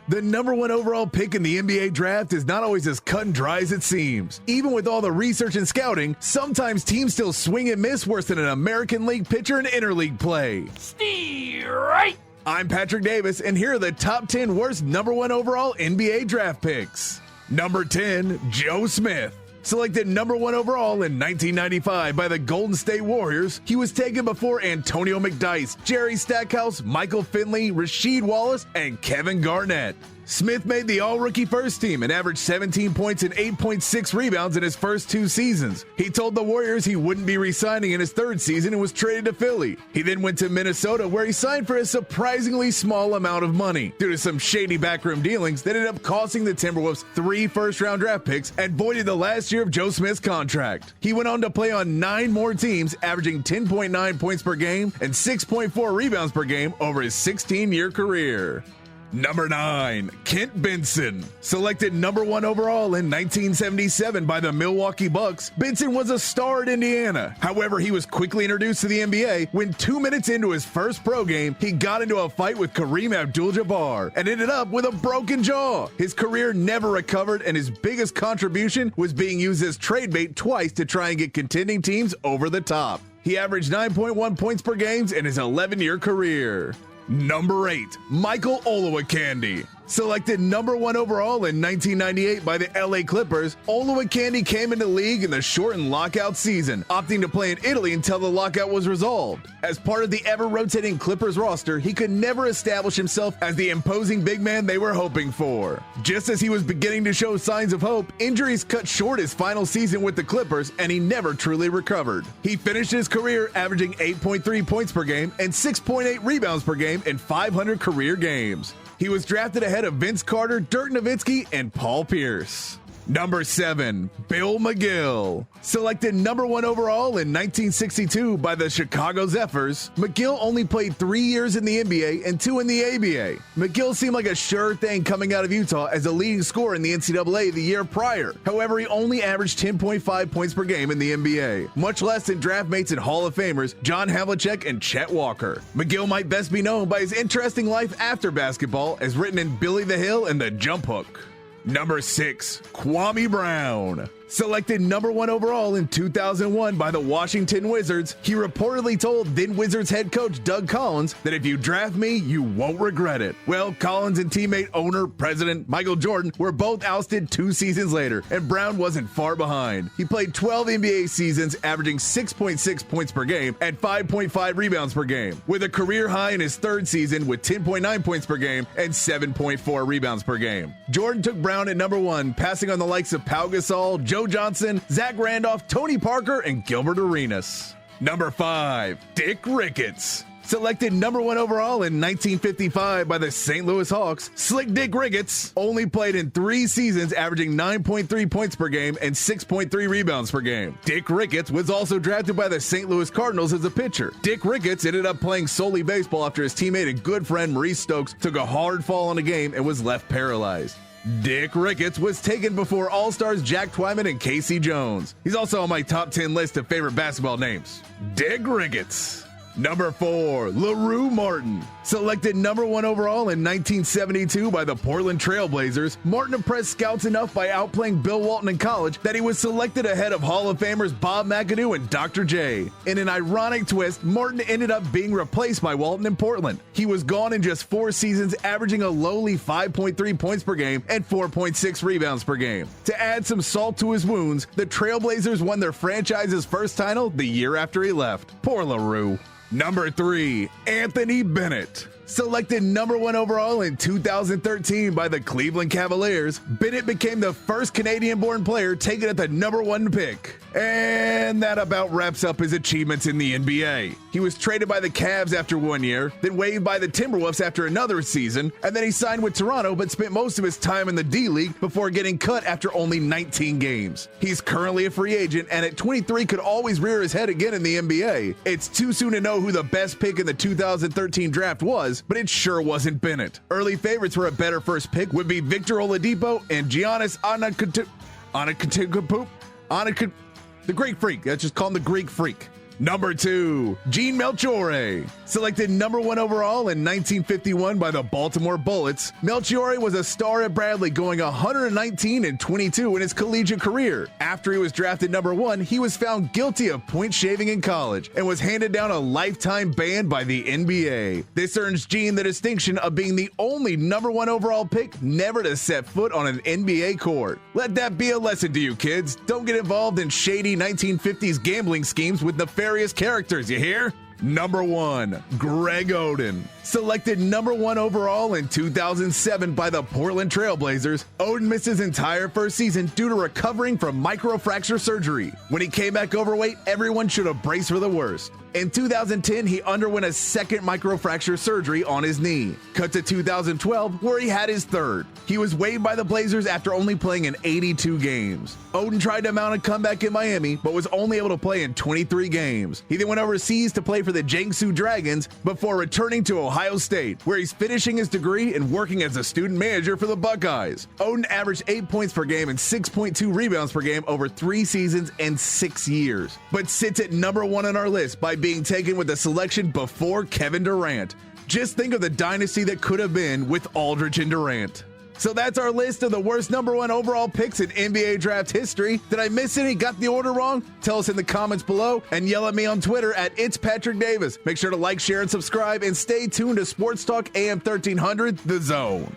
The number one overall pick in the NBA draft is not always as cut and dry as it seems. Even with all the research and scouting, sometimes teams still swing and miss worse than an American League pitcher in interleague play. Right. I'm Patrick Davis, and here are the top 10 worst number one overall NBA draft picks. Number 10, Joe Smith. Selected number one overall in 1995 by the Golden State Warriors, he was taken before Antonio McDyess, Jerry Stackhouse, Michael Finley, Rasheed Wallace, and Kevin Garnett. Smith made the all-rookie first team and averaged 17 points and 8.6 rebounds in his first 2 seasons. He told the Warriors he wouldn't be re-signing in his 3rd season and was traded to Philly. He then went to Minnesota, where he signed for a surprisingly small amount of money due to some shady backroom dealings that ended up costing the Timberwolves 3 first-round draft picks and voided the last year of Joe Smith's contract. He went on to play on 9 more teams, averaging 10.9 points per game and 6.4 rebounds per game over his 16-year career. Number 9, Kent Benson. Selected number 1 overall in 1977 by the Milwaukee Bucks, Benson was a star at Indiana. However, he was quickly introduced to the NBA when 2 minutes into his first pro game, he got into a fight with Kareem Abdul-Jabbar and ended up with a broken jaw. His career never recovered, and his biggest contribution was being used as trade bait twice to try and get contending teams over the top. He averaged 9.1 points per game in his 11-year career. Number 8, Michael Olowokandi. Selected number 1 overall in 1998 by the LA Clippers, Olowokandi came into the league in the shortened lockout season, opting to play in Italy until the lockout was resolved. As part of the ever-rotating Clippers roster, he could never establish himself as the imposing big man they were hoping for. Just as he was beginning to show signs of hope, injuries cut short his final season with the Clippers, and he never truly recovered. He finished his career averaging 8.3 points per game and 6.8 rebounds per game in 500 career games. He was drafted ahead of Vince Carter, Dirk Nowitzki, and Paul Pierce. Number 7, Bill McGill. Selected number 1 overall in 1962 by the Chicago Zephyrs, McGill only played 3 years in the NBA and 2 in the ABA. McGill seemed like a sure thing coming out of Utah as a leading scorer in the NCAA the year prior. However, he only averaged 10.5 points per game in the NBA, much less than draft mates and Hall of Famers John Havlicek and Chet Walker. McGill might best be known by his interesting life after basketball, as written in Billy the Hill and the Jump Hook. Number 6, Kwame Brown. Selected number 1 overall in 2001 by the Washington Wizards, he reportedly told then Wizards head coach Doug Collins that if you draft me, you won't regret it. Well, Collins and teammate, owner, president Michael Jordan were both ousted 2 seasons later, and Brown wasn't far behind. He played 12 NBA seasons, averaging 6.6 points per game and 5.5 rebounds per game, with a career high in his 3rd season with 10.9 points per game and 7.4 rebounds per game. Jordan took Brown at number 1, passing on the likes of Pau Gasol, Joe Johnson, Zach Randolph, Tony Parker, and Gilbert Arenas. Number 5, Dick Ricketts. Selected number 1 overall in 1955 by the St. Louis Hawks, Slick Dick Ricketts only played in 3 seasons, averaging 9.3 points per game and 6.3 rebounds per game. Dick Ricketts was also drafted by the St. Louis Cardinals as a pitcher. Dick Ricketts ended up playing solely baseball after his teammate and good friend Maurice Stokes took a hard fall in a game and was left paralyzed. Dick Ricketts was taken before All-Stars Jack Twyman and Casey Jones. He's also on my top 10 list of favorite basketball names. Dick Ricketts. Number 4, LaRue Martin. Selected number 1 overall in 1972 by the Portland Trail Blazers, Martin impressed scouts enough by outplaying Bill Walton in college that he was selected ahead of Hall of Famers Bob McAdoo and Dr. J. In an ironic twist, Martin ended up being replaced by Walton in Portland. He was gone in just 4 seasons, averaging a lowly 5.3 points per game and 4.6 rebounds per game. To add some salt to his wounds, the Trailblazers won their franchise's first title the year after he left. Poor LaRue. Number 3, Anthony Bennett. Selected number 1 overall in 2013 by the Cleveland Cavaliers, Bennett became the first Canadian-born player taken at the number 1 pick. And that about wraps up his achievements in the NBA. He was traded by the Cavs after 1 year, then waived by the Timberwolves after another season, and then he signed with Toronto but spent most of his time in the D-League before getting cut after only 19 games. He's currently a free agent, and at 23 could always rear his head again in the NBA. It's too soon to know who the best pick in the 2013 draft was, but it sure wasn't Bennett. Early favorites for a better first pick would be Victor Oladipo and Giannis Antetokounmpo, the Greek Freak. Let's just call him the Greek Freak. Number 2, Gene Melchiorre. Selected number 1 overall in 1951 by the Baltimore Bullets, Melchiorre was a star at Bradley, going 119-22 in his collegiate career. After he was drafted number 1, he was found guilty of point shaving in college and was handed down a lifetime ban by the NBA. This earns Gene the distinction of being the only number 1 overall pick never to set foot on an NBA court. Let that be a lesson to you kids. Don't get involved in shady 1950s gambling schemes with nefarious characters, you hear? Number 1, Greg Oden. Selected number 1 overall in 2007 by the Portland Trail Blazers, Oden missed his entire first season due to recovering from microfracture surgery. When he came back overweight, everyone should have braced for the worst. In 2010, he underwent a second microfracture surgery on his knee. Cut to 2012, where he had his third. He was waived by the Blazers after only playing in 82 games. Oden tried to mount a comeback in Miami, but was only able to play in 23 games. He then went overseas to play for the Jiangsu Dragons before returning to Ohio State, where he's finishing his degree and working as a student manager for the Buckeyes. Oden averaged 8 points per game and 6.2 rebounds per game over 3 seasons and 6 years, but sits at number 1 on our list by being taken with a selection before Kevin Durant. Just think of the dynasty that could have been with Aldridge and Durant. So that's our list of the worst number 1 overall picks in NBA draft history. Did I miss any? Got the order wrong? Tell us in the comments below and yell at me on Twitter at It's Patrick Davis. Make sure to like, share, and subscribe, and stay tuned to Sports Talk AM 1300, The Zone.